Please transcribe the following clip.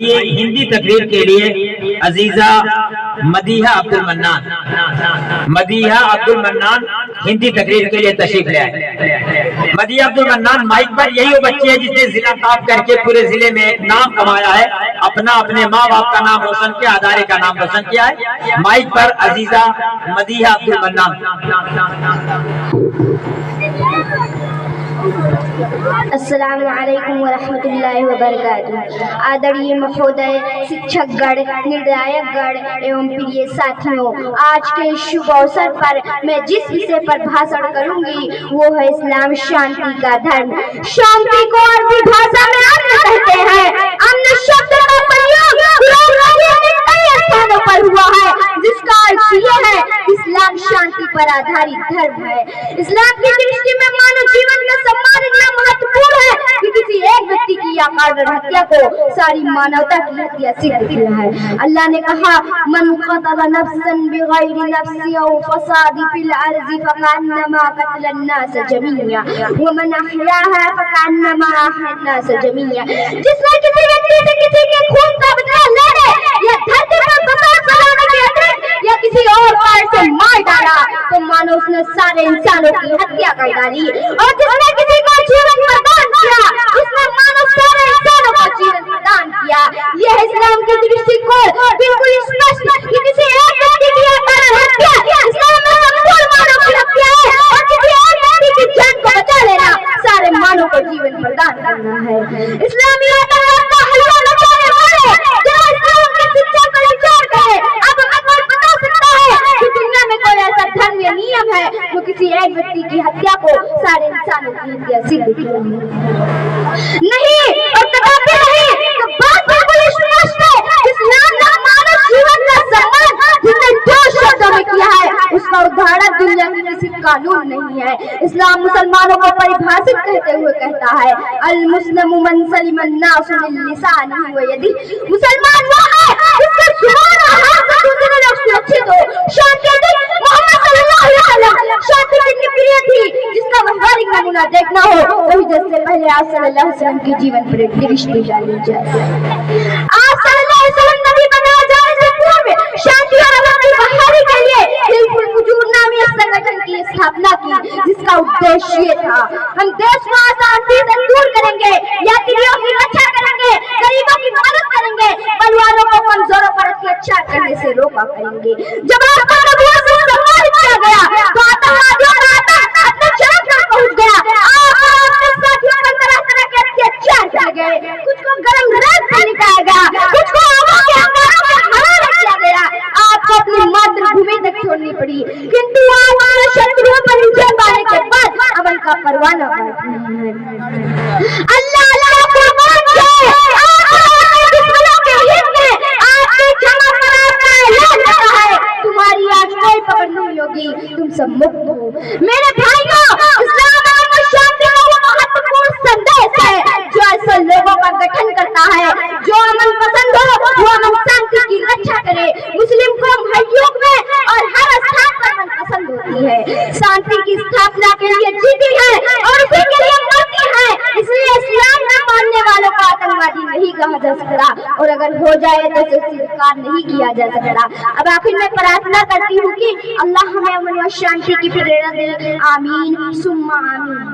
یہ ہندی تقریر کے لیے عزیزہ مدیحہ عبد المنان ہندی تقریر کے لیے تشریف لے آئے۔ مدیحہ عبد المنان مائک پر یہی وہ بچی ہے جس نے ضلع ٹاپ کر کے پورے ضلع میں ایک نام کمایا ہے، اپنے ماں باپ کا نام روشن کیا، ادارے کا نام روشن کیا ہے۔ مائک پر عزیزہ مدیحہ عبد المنان۔ السلام علیکم ورحمۃ اللہ وبرکاتہ۔ آدरणीय महोदय, शिक्षकगण, निर्णायकगण एवं प्रिय साथियों, आज के शुभ अवसर पर मैं जिस विषय पर भाषण करूंगी वो है इस्लाम शांति का धर्म। शांति को अरबी भाषा में अमन कहते हैं। अमन शब्द का प्रयोग कुरान में कई स्थानों पर हुआ है, जिसका अर्थ ये है इस्लाम शांति पर आधारित धर्म है। इस्लाम की दृष्टि में मानव जीवन का सम्मान इतना महत्वपूर्ण है कि किसी एक व्यक्ति की या कानून हत्या को सारी मानवता की हत्या सिद्ध किया है। अल्लाह ने कहा, मन क़तल नफ्सन बिग़ैरि नफ्सिन औ फ़साद फ़िल अर्ज़ि फ़कअन्नमा क़तल अन्नास जमीअन व मन अहयाहा फ़कअन्नमा अहया अन्नास जमीअन। जिसने किसी व्यक्ति से किसी के खून का बदला लेने या धरती पर फसाद फैलाने के अतिरिक्त या किसी और कारण से मार डाला तो मानो उसने सारे इंसानों की हत्या कर डाली। और जिसने किसी को जीवन प्रदान किया उसने मानो सारे इंसानों को जीवन प्रदान किया। यह इस्लाम के दृष्टिकोण बिल्कुल स्पष्ट कि किसी एक व्यक्ति की अकारण हत्या इस्लाम में संपूर्ण मानव की हत्या है और किसी एक व्यक्ति की जान को बचा लेना सारे मानव को जीवन प्रदान करना है। इस्लामी आतंकवाद का हल्ला लगाने वाले जरा इस्लाम की शिक्षा पर विचार करें। अब हमें कौन बता सकता है कि दुनिया में कोई ऐसा धर्म या नियम है जो किसी एक व्यक्ति की हत्या को सारे इंसानों की हत्या सिद्ध किया है? नहीं और कदापि नहीं। तो बात बिल्कुल स्पष्ट है। इस्लाम ने मानव जीवन का सम्मान जिसने दो शब्दों में किया है उसका उदाहरण दुनिया की किसी कानून नहीं है। इस्लाम मुसलमानों को परिभाषित करते हुए कहता है, अल मुस्लिमु मन सलिम अन्नासु मिन लिसानिही व यदिही। मुसलमान वो है जिसके जुबान और हाथ से दूसरे लोग सुरक्षित हो। शांति दूत मोहम्मद सल्लल्लाहु अलैहि वसल्लम शांति कितनी प्रिय थी जिसका व्यवहारिक नमूना देखना हो वही जैसे पहले आप सल्लल्लाहु अलैहि वसल्लम की जीवन पर एक दृष्टि डाली जाए। आप सल्लल्लाहु अलैहि वसल्लम नबी बनाए जाने से पूर्व शांति और अमन की बहाली के लिए हिल्फुल फुजूर नामी संगठन की स्थापना की, जिसका उद्देश्य ये था, हम देश को अशांति से दूर करेंगे, यात्रियों की रक्षा करेंगे, गरीबों की मदद करेंगे, बलवानों को कमजोरों पर अत्याचार करने से रोका करेंगे। जब आपको नबूवत से सम्मानित किया गया तो आतंकवादियों का आतंक अपने चरम पर पहुंच गया। आप और आपके साथियों पर तरह तरह के अत्याचार किए गए। कुछ को गरम रेत से निकाला गया, कुछ को आगों के अंगारों में हराया किया गया। आपको अपनी मातृभूमि तक छोड़नी पड़ी, किंतु आप अपने शत्रुओं पर विजय पाने के बाद अमन का परवाना बांट रहे हैं। अल्लाह अल्लाह कुर्बान जाए आपके दुश्मनों के हित में आपकी जमा पर आपका ऐलान होता है, तुम्हारी आज कोई पकड़ नहीं होगी, तुम सब मुक्त हो। मेरे भाइयों, इस्लाम और शांति का वो महत्वपूर्ण संदेश है जो ऐसे लोगों का गठन करता है जो अमन पसंद हो, वो अमन शांति की रक्षा करे। मुस्लिम कौम हर युग में और हर स्थान पर अमन पसंद होती है, शांति की स्थापना के लिए जीती है और उसी के लिए मरती है। इसलिए इस्लाम न मानने वालों को आतंकवादी नहीं कहा जा सकता और अगर हो जाए तो उसे स्वीकार नहीं किया जा सकता। अब आखिर में प्रार्थना करती हूँ कि अल्लाह हमें अमन और शांति की प्रेरणा दे। आमीन सुम्मा आमीन।